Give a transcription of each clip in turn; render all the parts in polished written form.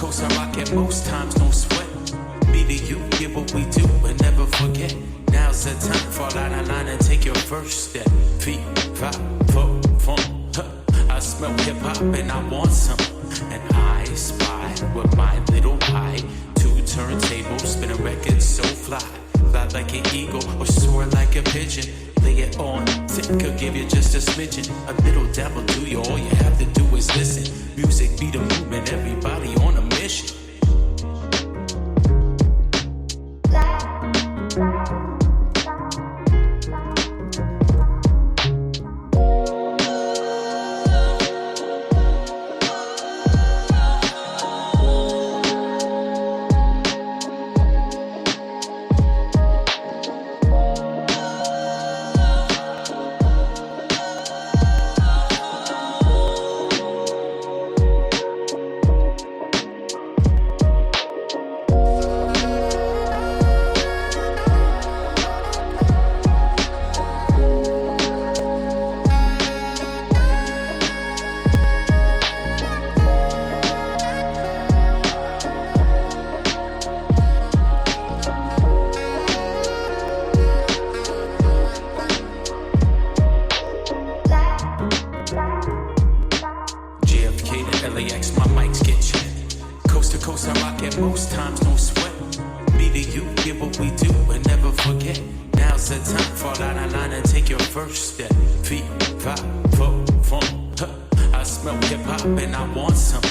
coast I rock it most times, no sweat. Me to you, get what we do and never forget. Now's the time, fall out of line and take your first step. Feet, five, four, funk. I smell hip hop and I want some. And I spy with my little eye. Two turntables, spin a record so fly. Fly like an eagle or soar like a pigeon. Lay it on thick, could give you just a smidgen. A little dabble do you, all you have to do is listen. Music be the movement, everybody on a mission. LAX, my mics get checked. Coast to coast, I rock it most times, no sweat. Me to you, get what we do and never forget. Now's the time, fall out of line and take your first step. Feet, five, four, funk. I smell hip hop and I want some.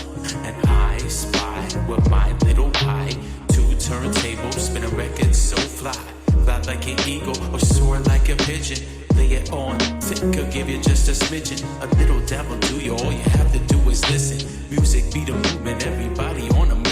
And I spy with my little eye. Two turntables, spin a record so fly. Fly like an eagle or soar like a pigeon. Lay it on thick, could give you just a smidgen. A little dabble do you, all you have to do is listen. Music be the movement, everybody on a mission.